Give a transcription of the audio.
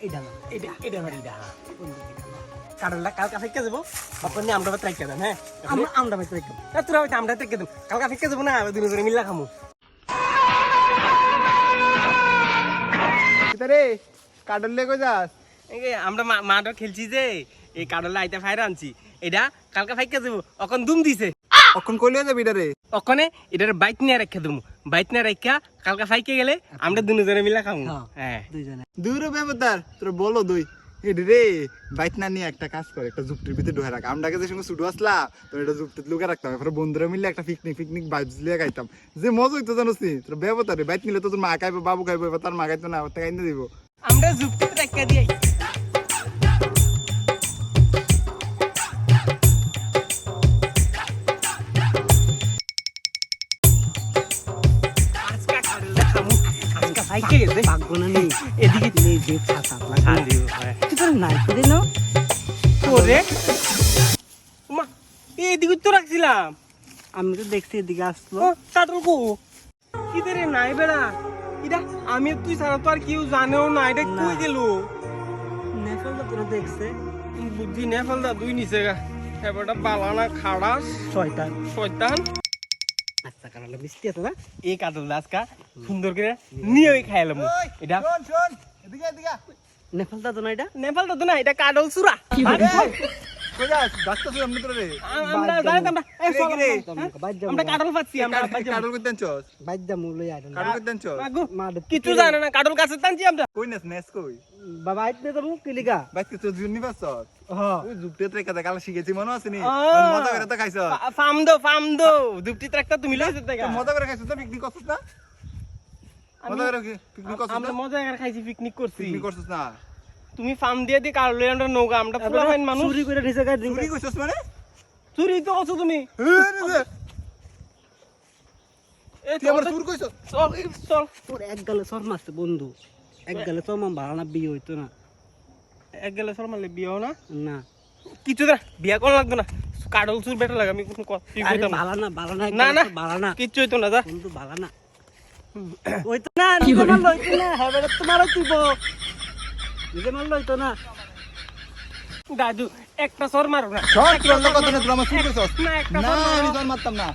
এটা না এটা আমার এটা কারণটা কালকে ফেকে যাবো আপনি আমরা ট্রাই দেন হ্যাঁ আমরা ভাই তো একদম তোরা হয়তো আমরা ট্রাই দেব কালকে ফেকে যাবো না দুজনে মিল্লা খামু রে কাডল লে কই যাস আমরা মাঠও খেলছি যে এই কাডলে আইতা ফাইর আনছি এটা কালকে ফাইকে যাবো অখন দুম দিছে অখন কইলে যাবি রে ওখানে এটার বাইক নিয়ে রেখে দেবো বাইক নিয়ে রেখা কালকে ফাইকে গেলে আমরা দুজনে মিলা খামু হ্যাঁ দুইজনে দূর ব্যাপার তোর বলো দুই এডি রে বাইক না নিয়ে একটা কাজ করে একটা জুপটির ভিতরে ঢোকা রাখ আমরাকে যে সঙ্গে ছুটু আসলা তো এটা জুপটিতে লুকা রাখতাম এরপরে বন্ধুরা মিলে একটা পিকনিক ভাইবস লিয়ে খাইতাম যে মজা হইতো জানোস নি তোর ব্যাপার রে বাইক নিলে তো তোর মা খাইবে বাবু খাইবে এবার তার মা খাইতো না ওটা খাইতে দিব আমরা যুক্তি রেখে দিই ফাইকে গেছে পাকবো না নেই এদিকে নেই যে ছাতা আপনার খাদিও তুই তোর নাই করে নাও তোরে মা এদিকে তো রাখছিলাম আমি তো দেখছি এদিকে আসলো কাটল কো কিদের নাই বেড়া এটা আমি তুই ছাড়া তো আর কেউ জানেও না এটা কই গেল নেফল তো তোরা দেখছে বুদ্ধি নে ফেলদা দুই নিচে গা এবারটা বালানা খাড়াস শয়তান শয়তান আচ্ছা কারণে মিষ্টি আছে না এই কাটল আজকা সুন্দর করে নিয়ে খাইলাম এটা শোন শোন এদিকে নেফলটা তো না এটা নেপালটা তো না এটা কাটল সুরা কই যাস ডাক্তার তুই আমনে তোরে আমরা জানি আমরা এই চল রে, আমরা কাটল পাচ্ছি আমরা কাডল কই দেনছস বাইদ্যা মূল্য আইডন কাডল কই দেনছস আগু মা কিছু জানে না কাটল কাছে টানছি আমরা কই নেস নেস কই বাবা আইতে তো মুখ কিলিগা বাইক তো জুনি পাছস হ্যাঁ ওই জুপটিতে রেখে দে কাল শিখেছি মনে আছে নি আহ। মজা করে তো খাইছস ফাম দো দুপটি ট্রাক্টর তুমি লইছ দেখা মজা করে খাইছস তো পিকনিক করছস না মজা করে পিকনিক করছস আমরা না মজা করে খাইছি পিকনিক করছি পিকনিক করছস না তুমি ফার্ম দিয়ে দি কারলে আমরা নৌকা আমরা পুরো ফাইন মানুষ চুরি করে নিছে গাড়ি চুরি করছস মানে চুরি তো করছো তুমি এই তুই আমার চুর কইছস চল চল তোর এক গালে সর মারছে বন্ধু এক গালে সর মাম ভাড়া না বিয়ে হইতো না এক গেলে সর মারলে বিয়ে না না কিছু না বিয়া করা লাগতো না কাডল চুর বেটার লাগে আমি কোনো কথা আরে কইতাম না ভাড়া না ভাড়া না না না ভাড়া না কিচ্ছু হইতো না যা বন্ধু ভাড়া না হইতো না নিজে মারলো হইতো না হ্যাঁ বেটা তোমারও তুইব নিজে মারলো হইতো না দাদু একটা সর মারো না সর তুই অন্য কথা না তুই আমার চুর কইছস না একটা না সর মারো আমি তোর মারতাম না